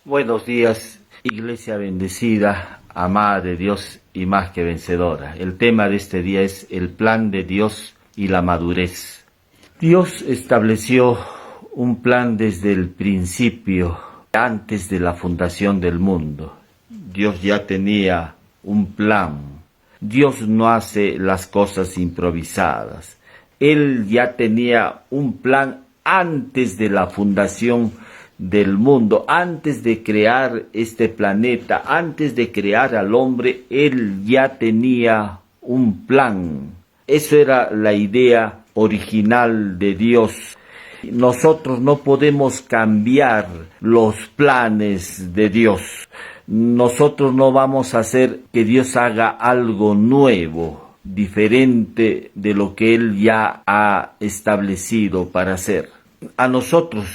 Buenos días, Iglesia bendecida, amada de Dios y más que vencedora. El tema de este día es el plan de Dios y la madurez. Dios estableció un plan desde el principio, antes de la fundación del mundo. Dios ya tenía un plan. Dios no hace las cosas improvisadas. Él ya tenía un plan antes de la fundación del mundo, antes de crear este planeta, antes de crear al hombre. Él ya tenía un plan. Eso era la idea original de Dios. Nosotros no podemos cambiar los planes de Dios. Nosotros no vamos a hacer que Dios haga algo nuevo, diferente de lo que Él ya ha establecido para hacer. A nosotros,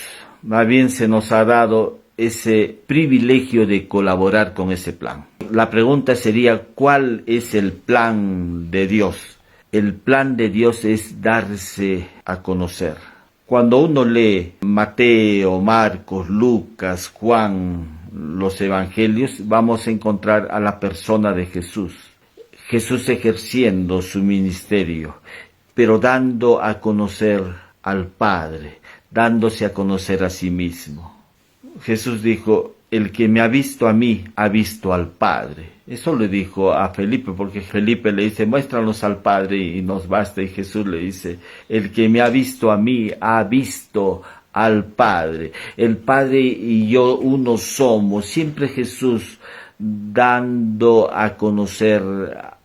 más bien, se nos ha dado ese privilegio de colaborar con ese plan. La pregunta sería, ¿cuál es el plan de Dios? El plan de Dios es darse a conocer. Cuando uno lee Mateo, Marcos, Lucas, Juan, los evangelios, vamos a encontrar a la persona de Jesús. Jesús ejerciendo su ministerio, pero dando a conocer al Padre, dándose a conocer a sí mismo. Jesús dijo, el que me ha visto a mí, ha visto al Padre. Eso le dijo a Felipe, porque Felipe le dice, muéstranos al Padre y nos basta. Y Jesús le dice, el que me ha visto a mí, ha visto al Padre. El Padre y yo uno somos. Siempre Jesús dando a conocer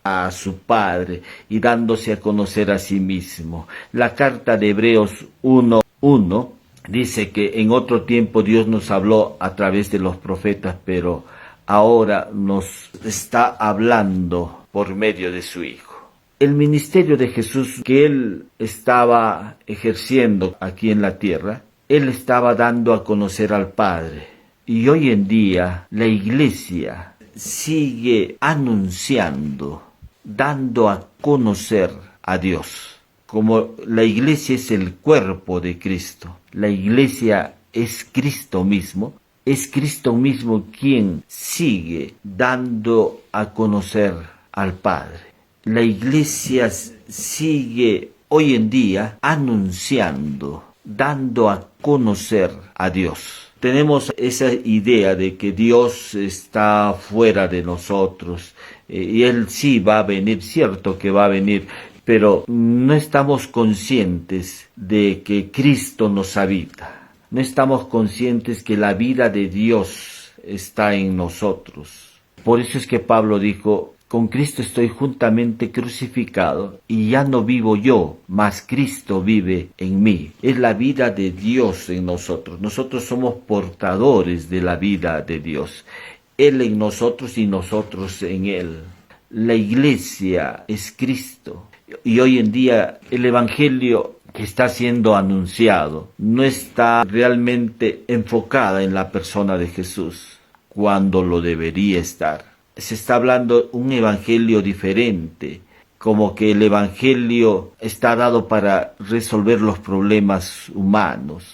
a su Padre y dándose a conocer a sí mismo. La carta de Hebreos 1:1 dice que en otro tiempo Dios nos habló a través de los profetas, pero ahora nos está hablando por medio de su Hijo. El ministerio de Jesús que Él estaba ejerciendo aquí en la tierra, Él estaba dando a conocer al Padre. Y hoy en día la Iglesia sigue anunciando, dando a conocer a Dios. Como la Iglesia es el cuerpo de Cristo, la Iglesia es Cristo mismo quien sigue dando a conocer al Padre. La Iglesia sigue hoy en día anunciando, dando a conocer a Dios. Tenemos esa idea de que Dios está fuera de nosotros y Él sí va a venir, cierto que va a venir, pero no estamos conscientes de que Cristo nos habita. No estamos conscientes que la vida de Dios está en nosotros. Por eso es que Pablo dijo, con Cristo estoy juntamente crucificado y ya no vivo yo, mas Cristo vive en mí. Es la vida de Dios en nosotros. Nosotros somos portadores de la vida de Dios. Él en nosotros y nosotros en Él. La Iglesia es Cristo. Y hoy en día el Evangelio que está siendo anunciado no está realmente enfocada en la persona de Jesús, cuando lo debería estar. Se está hablando un evangelio diferente, como que el evangelio está dado para resolver los problemas humanos,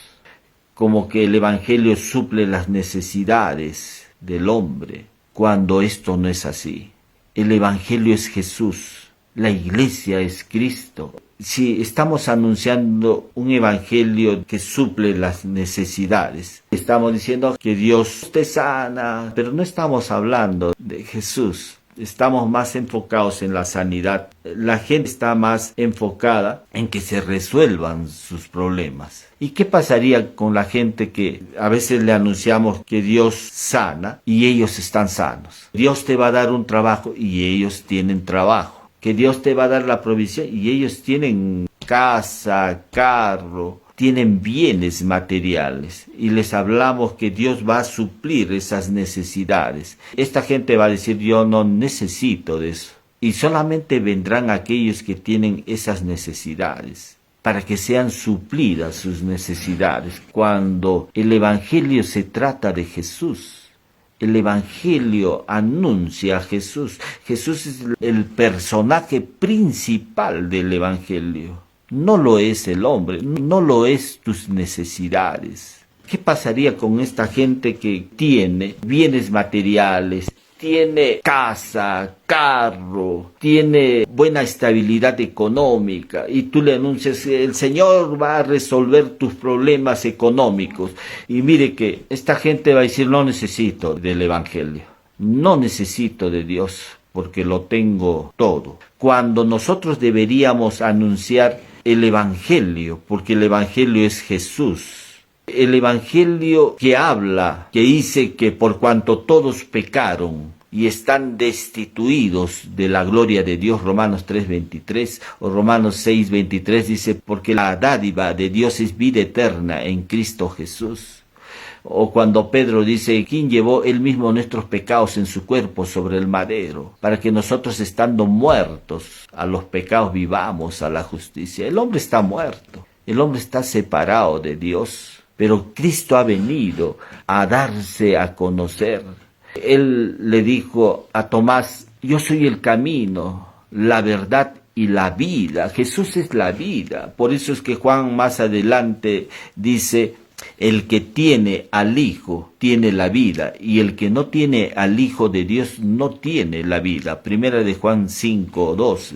como que el evangelio suple las necesidades del hombre, cuando esto no es así. El evangelio es Jesús, la Iglesia es Cristo. Si estamos anunciando un evangelio que suple las necesidades, estamos diciendo que Dios te sana, pero no estamos hablando de Jesús. Estamos más enfocados en la sanidad. La gente está más enfocada en que se resuelvan sus problemas. ¿Y qué pasaría con la gente que a veces le anunciamos que Dios sana y ellos están sanos? Dios te va a dar un trabajo y ellos tienen trabajo. Que Dios te va a dar la provisión y ellos tienen casa, carro, tienen bienes materiales y les hablamos que Dios va a suplir esas necesidades. Esta gente va a decir, yo no necesito de eso. Y solamente vendrán aquellos que tienen esas necesidades para que sean suplidas sus necesidades. Cuando el Evangelio se trata de Jesús, el Evangelio anuncia a Jesús. Jesús es el personaje principal del Evangelio. No lo es el hombre, no lo es tus necesidades. ¿Qué pasaría con esta gente que tiene bienes materiales, tiene casa, carro, tiene buena estabilidad económica y tú le anuncias que el Señor va a resolver tus problemas económicos? Y mire que esta gente va a decir, no necesito del Evangelio, no necesito de Dios porque lo tengo todo. Cuando nosotros deberíamos anunciar el Evangelio, porque el Evangelio es Jesús. El Evangelio que habla, que dice que por cuanto todos pecaron y están destituidos de la gloria de Dios, Romanos 3:23 o Romanos 6:23 dice, porque la dádiva de Dios es vida eterna en Cristo Jesús. O cuando Pedro dice, ¿quién llevó él mismo nuestros pecados en su cuerpo sobre el madero? Para que nosotros estando muertos a los pecados vivamos a la justicia. El hombre está muerto, el hombre está separado de Dios. Pero Cristo ha venido a darse a conocer. Él le dijo a Tomás, yo soy el camino, la verdad y la vida. Jesús es la vida. Por eso es que Juan más adelante dice, el que tiene al Hijo tiene la vida, y el que no tiene al Hijo de Dios no tiene la vida. Primera de Juan 5:12.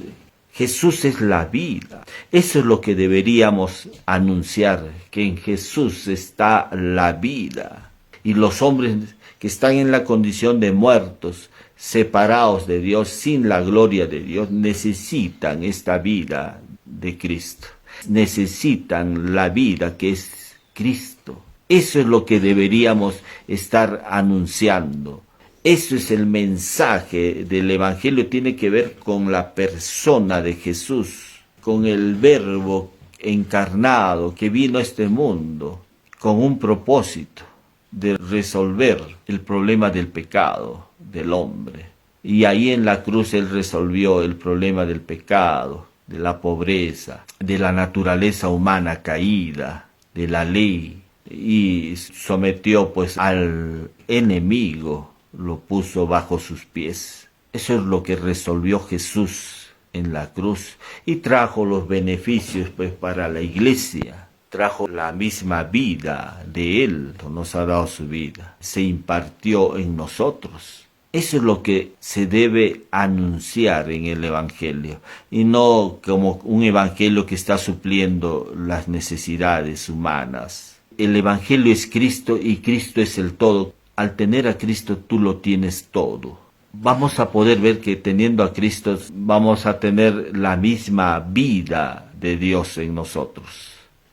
Jesús es la vida. Eso es lo que deberíamos anunciar, que en Jesús está la vida. Y los hombres que están en la condición de muertos, separados de Dios, sin la gloria de Dios, necesitan esta vida de Cristo. Necesitan la vida que es Cristo. Eso es lo que deberíamos estar anunciando. Eso es el mensaje del Evangelio, tiene que ver con la persona de Jesús, con el Verbo encarnado que vino a este mundo, con un propósito de resolver el problema del pecado del hombre. Y ahí en la cruz Él resolvió el problema del pecado, de la pobreza, de la naturaleza humana caída, de la ley, y sometió pues al enemigo, lo puso bajo sus pies. Eso es lo que resolvió Jesús en la cruz y trajo los beneficios pues para la iglesia. Trajo la misma vida de Él, nos ha dado su vida, se impartió en nosotros. Eso es lo que se debe anunciar en el Evangelio, y no como un Evangelio que está supliendo las necesidades humanas. El Evangelio es Cristo y Cristo es el todo. Al tener a Cristo tú lo tienes todo. Vamos a poder ver que teniendo a Cristo vamos a tener la misma vida de Dios en nosotros.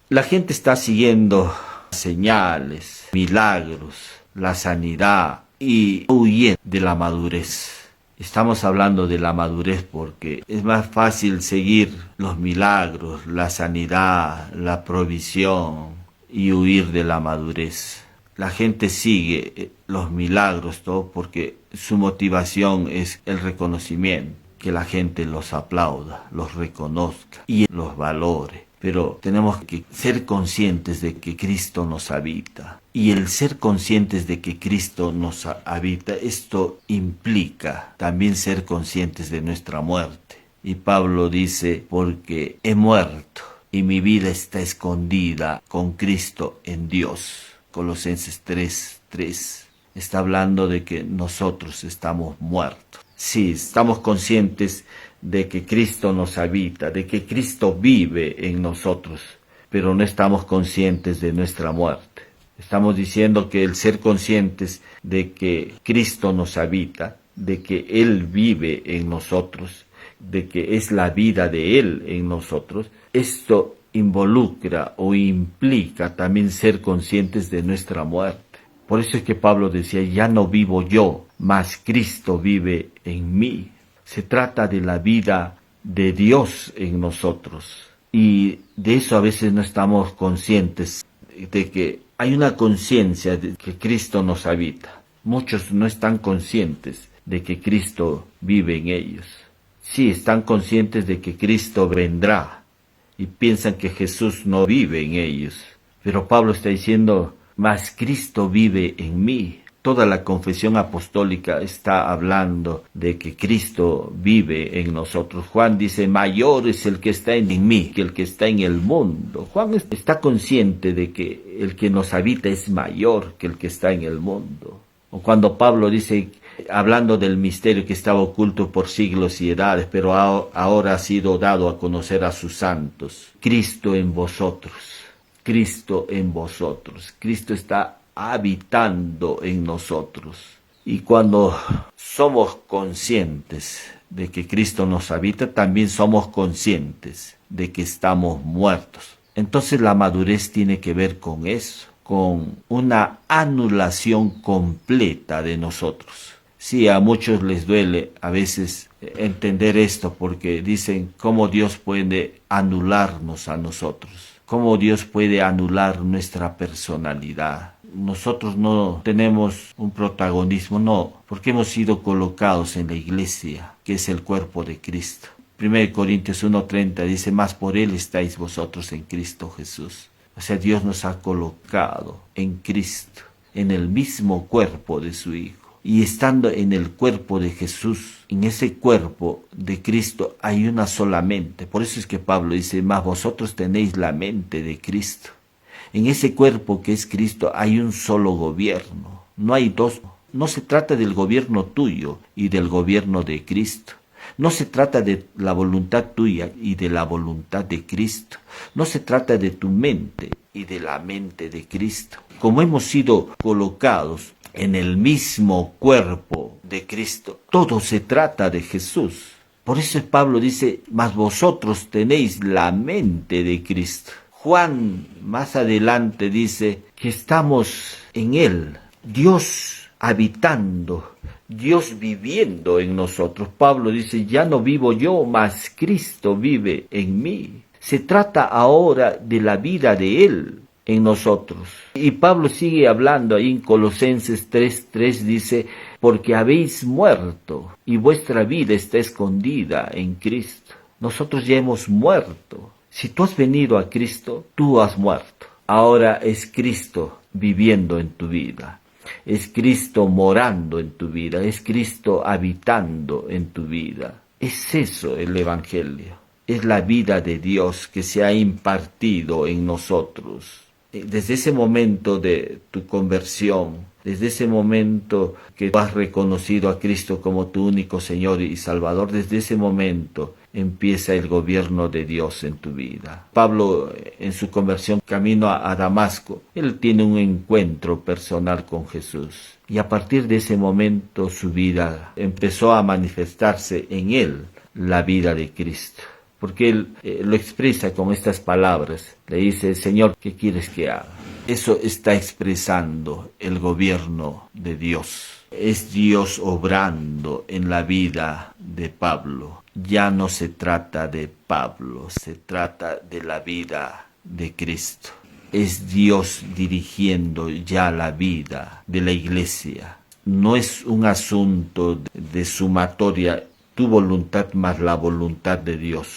La gente está siguiendo señales, milagros, la sanidad y huyendo de la madurez. Estamos hablando de la madurez porque es más fácil seguir los milagros, la sanidad, la provisión y huir de la madurez. La gente sigue los milagros, todo porque su motivación es el reconocimiento, que la gente los aplauda, los reconozca y los valore. Pero tenemos que ser conscientes de que Cristo nos habita. Y el ser conscientes de que Cristo nos habita, esto implica también ser conscientes de nuestra muerte. Y Pablo dice, porque he muerto y mi vida está escondida con Cristo en Dios. Colosenses 3:3 está hablando de que nosotros estamos muertos. Sí, estamos conscientes de que Cristo nos habita, de que Cristo vive en nosotros, pero no estamos conscientes de nuestra muerte. Estamos diciendo que el ser conscientes de que Cristo nos habita, de que Él vive en nosotros, de que es la vida de Él en nosotros, esto involucra o implica también ser conscientes de nuestra muerte. Por eso es que Pablo decía, ya no vivo yo, mas Cristo vive en mí. Se trata de la vida de Dios en nosotros. Y de eso a veces no estamos conscientes, de que hay una conciencia de que Cristo nos habita. Muchos no están conscientes de que Cristo vive en ellos. Sí, están conscientes de que Cristo vendrá, y piensan que Jesús no vive en ellos. Pero Pablo está diciendo, mas Cristo vive en mí. Toda la confesión apostólica está hablando de que Cristo vive en nosotros. Juan dice, mayor es el que está en mí que el que está en el mundo. Juan está consciente de que el que nos habita es mayor que el que está en el mundo. O cuando Pablo dice, hablando del misterio que estaba oculto por siglos y edades, pero ahora ha sido dado a conocer a sus santos. Cristo en vosotros. Cristo en vosotros. Cristo está habitando en nosotros. Y cuando somos conscientes de que Cristo nos habita, también somos conscientes de que estamos muertos. Entonces la madurez tiene que ver con eso, con una anulación completa de nosotros. Sí, a muchos les duele a veces entender esto porque dicen cómo Dios puede anularnos a nosotros, cómo Dios puede anular nuestra personalidad. Nosotros no tenemos un protagonismo, no, porque hemos sido colocados en la iglesia, que es el cuerpo de Cristo. 1 Corintios 1:30 dice, más por Él estáis vosotros en Cristo Jesús. O sea, Dios nos ha colocado en Cristo, en el mismo cuerpo de su Hijo. Y estando en el cuerpo de Jesús, en ese cuerpo de Cristo hay una sola mente. Por eso es que Pablo dice, más vosotros tenéis la mente de Cristo. En ese cuerpo que es Cristo hay un solo gobierno, no hay dos. No se trata del gobierno tuyo y del gobierno de Cristo. No se trata de la voluntad tuya y de la voluntad de Cristo. No se trata de tu mente y de la mente de Cristo. Como hemos sido colocados en el mismo cuerpo de Cristo, todo se trata de Jesús. Por eso Pablo dice, mas vosotros tenéis la mente de Cristo. Juan más adelante dice que estamos en Él, Dios habitando, Dios viviendo en nosotros. Pablo dice, ya no vivo yo, mas Cristo vive en mí. Se trata ahora de la vida de Él en nosotros. Y Pablo sigue hablando ahí en Colosenses 3:3, dice, porque habéis muerto y vuestra vida está escondida en Cristo. Nosotros ya hemos muerto. Si tú has venido a Cristo, tú has muerto. Ahora es Cristo viviendo en tu vida. Es Cristo morando en tu vida. Es Cristo habitando en tu vida. Es eso el Evangelio. Es la vida de Dios que se ha impartido en nosotros. Desde ese momento de tu conversión, desde ese momento que has reconocido a Cristo como tu único Señor y Salvador, desde ese momento empieza el gobierno de Dios en tu vida. Pablo, en su conversión camino a Damasco, él tiene un encuentro personal con Jesús. Y a partir de ese momento su vida empezó a manifestarse en él, la vida de Cristo. Porque él lo expresa con estas palabras. Le dice, Señor, ¿qué quieres que haga? Eso está expresando el gobierno de Dios. Es Dios obrando en la vida de Pablo. Ya no se trata de Pablo, se trata de la vida de Cristo. Es Dios dirigiendo ya la vida de la iglesia. No es un asunto de sumatoria, tu voluntad más la voluntad de Dios.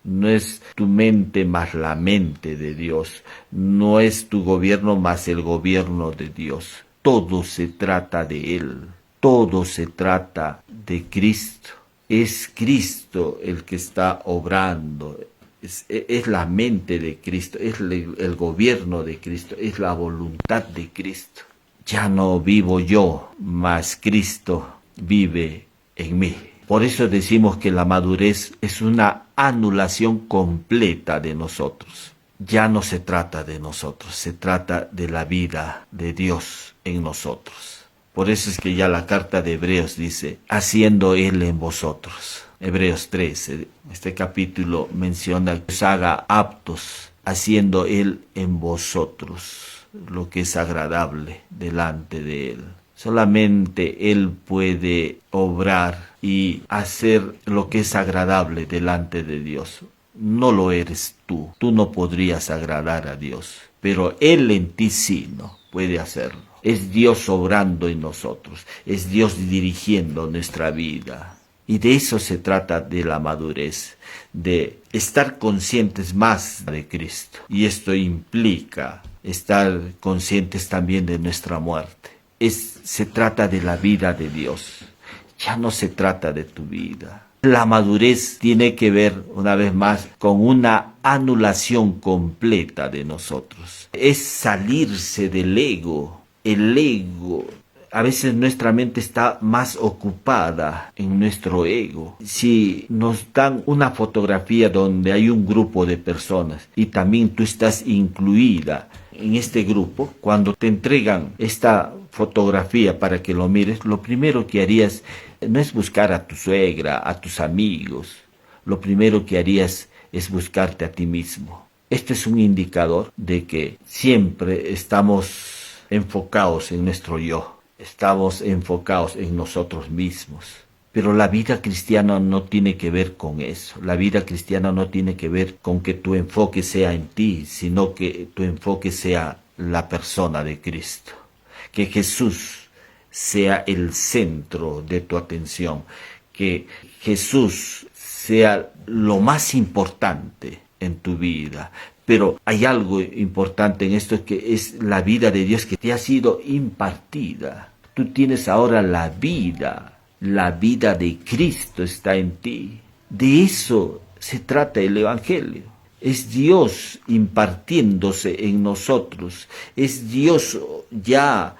No es tu mente más la mente de Dios. No es tu gobierno más el gobierno de Dios. Todo se trata de Él. Todo se trata de Cristo. Es Cristo el que está obrando. Es la mente de Cristo. Es el gobierno de Cristo. Es la voluntad de Cristo. Ya no vivo yo, mas Cristo vive en mí. Por eso decimos que la madurez es una anulación completa de nosotros. Ya no se trata de nosotros, se trata de la vida de Dios en nosotros. Por eso es que ya la carta de Hebreos dice, haciendo Él en vosotros. Hebreos 13, este capítulo menciona que os haga aptos, haciendo Él en vosotros lo que es agradable delante de Él. Solamente Él puede obrar y hacer lo que es agradable delante de Dios. No lo eres tú. Tú no podrías agradar a Dios. Pero Él en ti sí, ¿no? Puede hacerlo. Es Dios obrando en nosotros. Es Dios dirigiendo nuestra vida. Y de eso se trata de la madurez. De estar conscientes más de Cristo. Y esto implica estar conscientes también de nuestra muerte. se trata de la vida de Dios. Ya no se trata de tu vida. La madurez tiene que ver, una vez más, con una anulación completa de nosotros. Es salirse del ego. El ego, a veces nuestra mente está más ocupada en nuestro ego. Si nos dan una fotografía donde hay un grupo de personas y también tú estás incluida en este grupo, cuando te entregan esta fotografía para que lo mires, lo primero que harías no es buscar a tu suegra, a tus amigos. Lo primero que harías es buscarte a ti mismo. Este es un indicador de que siempre estamos enfocados en nuestro yo. Estamos enfocados en nosotros mismos. Pero la vida cristiana no tiene que ver con eso. La vida cristiana no tiene que ver con que tu enfoque sea en ti, sino que tu enfoque sea la persona de Cristo. Que Jesús sea el centro de tu atención. Que Jesús sea lo más importante en tu vida. Pero hay algo importante en esto, que es la vida de Dios que te ha sido impartida. Tú tienes ahora la vida de Cristo está en ti. De eso se trata el Evangelio. Es Dios impartiéndose en nosotros, es Dios ya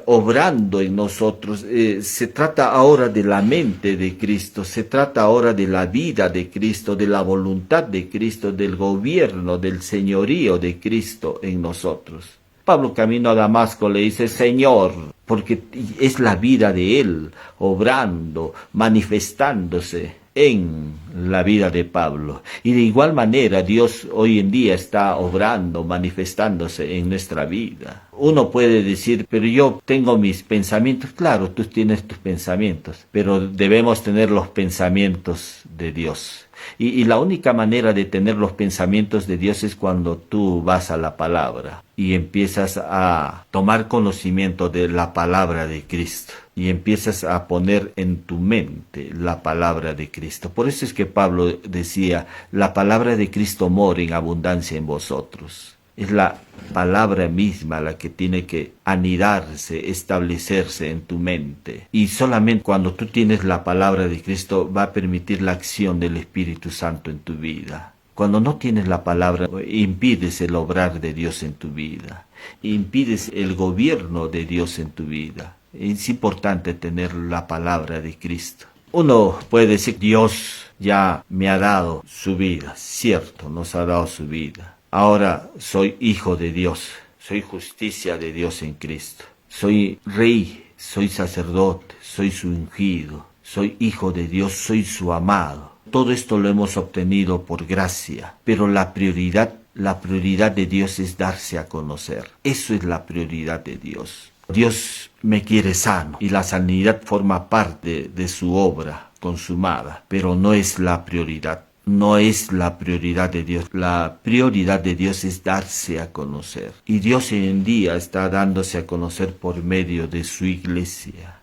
obrando en nosotros. Se trata ahora de la mente de Cristo, se trata ahora de la vida de Cristo, de la voluntad de Cristo, del gobierno, del señorío de Cristo en nosotros. Pablo, camino a Damasco, le dice Señor, porque es la vida de Él, obrando, manifestándose en la vida de Pablo. Y de igual manera Dios hoy en día está obrando, manifestándose en nuestra vida. Uno puede decir, pero yo tengo mis pensamientos. Claro, tú tienes tus pensamientos, pero debemos tener los pensamientos de Dios. Y la única manera de tener los pensamientos de Dios es cuando tú vas a la palabra y empiezas a tomar conocimiento de la palabra de Cristo y empiezas a poner en tu mente la palabra de Cristo. Por eso es que Pablo decía, la palabra de Cristo mora en abundancia en vosotros. Es la palabra misma la que tiene que anidarse, establecerse en tu mente. Y solamente cuando tú tienes la palabra de Cristo va a permitir la acción del Espíritu Santo en tu vida. Cuando no tienes la palabra, impides el obrar de Dios en tu vida. Impides el gobierno de Dios en tu vida. Es importante tener la palabra de Cristo. Uno puede decir, Dios ya me ha dado su vida. Cierto, nos ha dado su vida. Ahora soy hijo de Dios, soy justicia de Dios en Cristo. Soy rey, soy sacerdote, soy su ungido, soy hijo de Dios, soy su amado. Todo esto lo hemos obtenido por gracia, pero la prioridad de Dios es darse a conocer. Eso es la prioridad de Dios. Dios me quiere sano y la sanidad forma parte de su obra consumada, pero no es la prioridad. No es la prioridad de Dios. La prioridad de Dios es darse a conocer. Y Dios hoy en día está dándose a conocer por medio de su iglesia.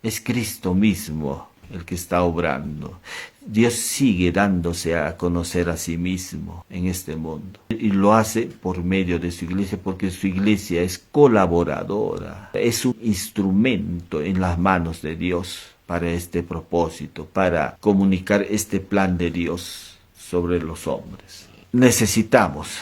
Es Cristo mismo el que está obrando. Dios sigue dándose a conocer a sí mismo en este mundo. Y lo hace por medio de su iglesia, porque su iglesia es colaboradora. Es un instrumento en las manos de Dios para este propósito, para comunicar este plan de Dios sobre los hombres. Necesitamos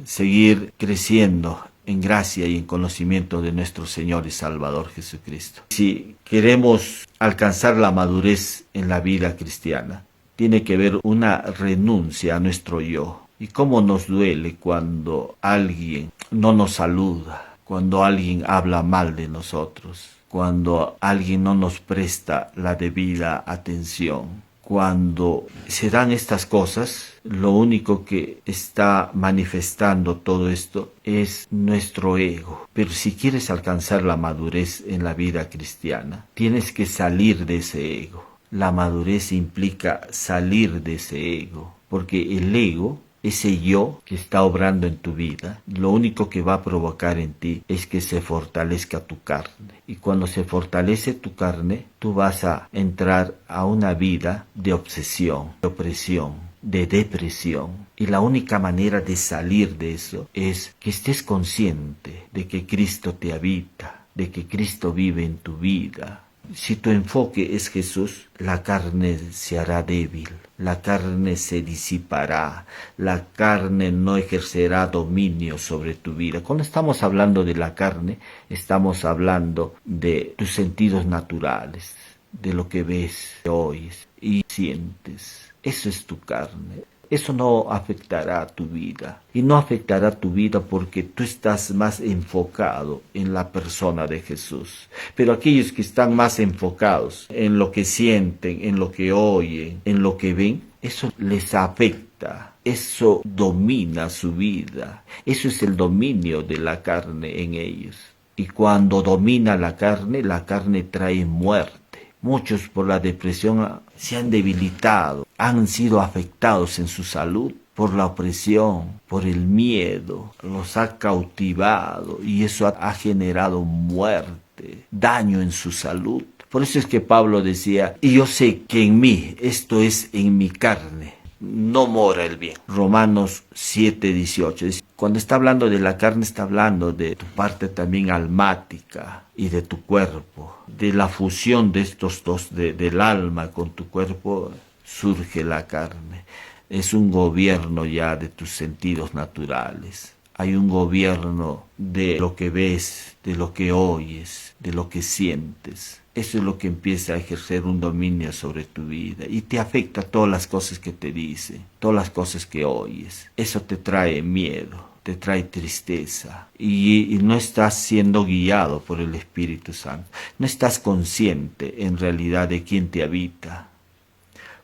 seguir creciendo en gracia y en conocimiento de nuestro Señor y Salvador Jesucristo. Si queremos alcanzar la madurez en la vida cristiana, tiene que haber una renuncia a nuestro yo. Y cómo nos duele cuando alguien no nos saluda, cuando alguien habla mal de nosotros, cuando alguien no nos presta la debida atención. Cuando se dan estas cosas, lo único que está manifestando todo esto es nuestro ego. Pero si quieres alcanzar la madurez en la vida cristiana, tienes que salir de ese ego. La madurez implica salir de ese ego, porque el ego, ese yo que está obrando en tu vida, lo único que va a provocar en ti es que se fortalezca tu carne. Y cuando se fortalece tu carne, tú vas a entrar a una vida de obsesión, de opresión, de depresión. Y la única manera de salir de eso es que estés consciente de que Cristo te habita, de que Cristo vive en tu vida. Si tu enfoque es Jesús, la carne se hará débil, la carne se disipará, la carne no ejercerá dominio sobre tu vida. Cuando estamos hablando de la carne, estamos hablando de tus sentidos naturales, de lo que ves, oyes y sientes. Eso es tu carne. Eso no afectará tu vida. Y no afectará tu vida porque tú estás más enfocado en la persona de Jesús. Pero aquellos que están más enfocados en lo que sienten, en lo que oyen, en lo que ven, eso les afecta. Eso domina su vida. Eso es el dominio de la carne en ellos. Y cuando domina la carne trae muerte. Muchos por la depresión se han debilitado, han sido afectados en su salud por la opresión, por el miedo, los ha cautivado y eso ha generado muerte, daño en su salud. Por eso es que Pablo decía, y yo sé que en mí, esto es en mi carne, no mora el bien. Romanos 7:18. Cuando está hablando de la carne, está hablando de tu parte también almática y de tu cuerpo. De la fusión de estos dos, del alma con tu cuerpo, surge la carne. Es un gobierno ya de tus sentidos naturales. Hay un gobierno de lo que ves, de lo que oyes, de lo que sientes. Eso es lo que empieza a ejercer un dominio sobre tu vida y te afecta todas las cosas que te dicen, todas las cosas que oyes. Eso te trae miedo, te trae tristeza y no estás siendo guiado por el Espíritu Santo. No estás consciente en realidad de quién te habita.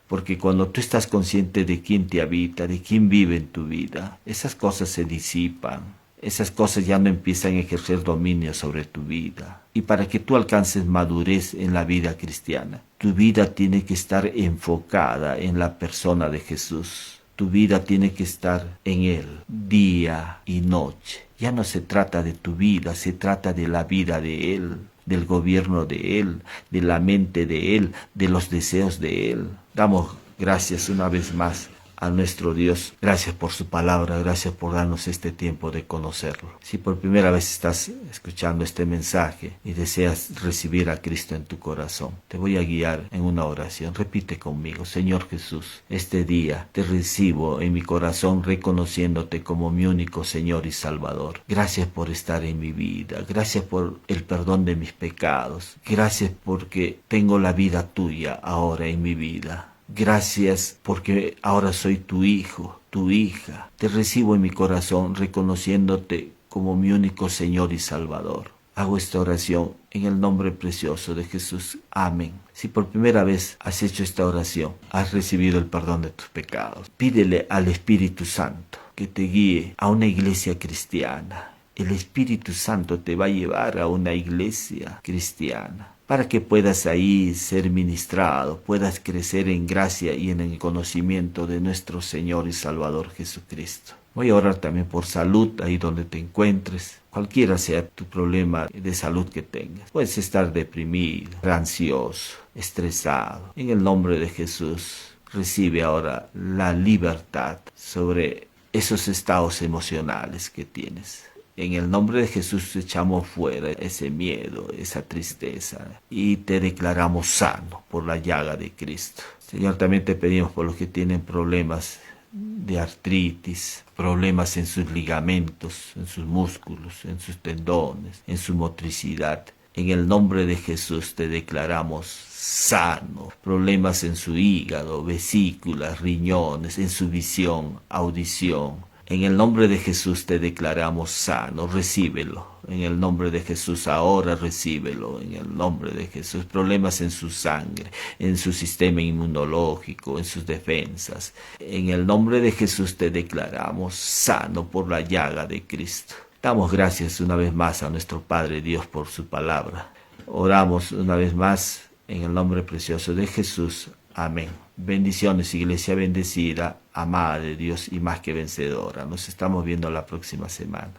Porque cuando tú estás consciente de quién te habita, de quién vive en tu vida, esas cosas se disipan. Esas cosas ya no empiezan a ejercer dominio sobre tu vida. Y para que tú alcances madurez en la vida cristiana, tu vida tiene que estar enfocada en la persona de Jesús. Tu vida tiene que estar en Él, día y noche. Ya no se trata de tu vida, se trata de la vida de Él, del gobierno de Él, de la mente de Él, de los deseos de Él. Damos gracias una vez más a nuestro Dios. Gracias por su palabra, gracias por darnos este tiempo de conocerlo. Si por primera vez estás escuchando este mensaje y deseas recibir a Cristo en tu corazón, te voy a guiar en una oración. Repite conmigo: Señor Jesús, este día te recibo en mi corazón reconociéndote como mi único Señor y Salvador. Gracias por estar en mi vida, gracias por el perdón de mis pecados, gracias porque tengo la vida tuya ahora en mi vida. Gracias porque ahora soy tu hijo, tu hija. Te recibo en mi corazón reconociéndote como mi único Señor y Salvador. Hago esta oración en el nombre precioso de Jesús. Amén. Si por primera vez has hecho esta oración, has recibido el perdón de tus pecados. Pídele al Espíritu Santo que te guíe a una iglesia cristiana. El Espíritu Santo te va a llevar a una iglesia cristiana, para que puedas ahí ser ministrado, puedas crecer en gracia y en el conocimiento de nuestro Señor y Salvador Jesucristo. Voy a orar también por salud ahí donde te encuentres, cualquiera sea tu problema de salud que tengas. Puedes estar deprimido, ansioso, estresado. En el nombre de Jesús, recibe ahora la libertad sobre esos estados emocionales que tienes. En el nombre de Jesús echamos fuera ese miedo, esa tristeza y te declaramos sano por la llaga de Cristo. Señor, también te pedimos por los que tienen problemas de artritis, problemas en sus ligamentos, en sus músculos, en sus tendones, en su motricidad. En el nombre de Jesús te declaramos sano. Problemas en su hígado, vesículas, riñones, en su visión, audición. En el nombre de Jesús te declaramos sano, recíbelo. En el nombre de Jesús ahora recíbelo. En el nombre de Jesús. Problemas en su sangre, en su sistema inmunológico, en sus defensas. En el nombre de Jesús te declaramos sano por la llaga de Cristo. Damos gracias una vez más a nuestro Padre Dios por su palabra. Oramos una vez más en el nombre precioso de Jesús. Amén. Bendiciones, iglesia bendecida, amada de Dios y más que vencedora. Nos estamos viendo la próxima semana.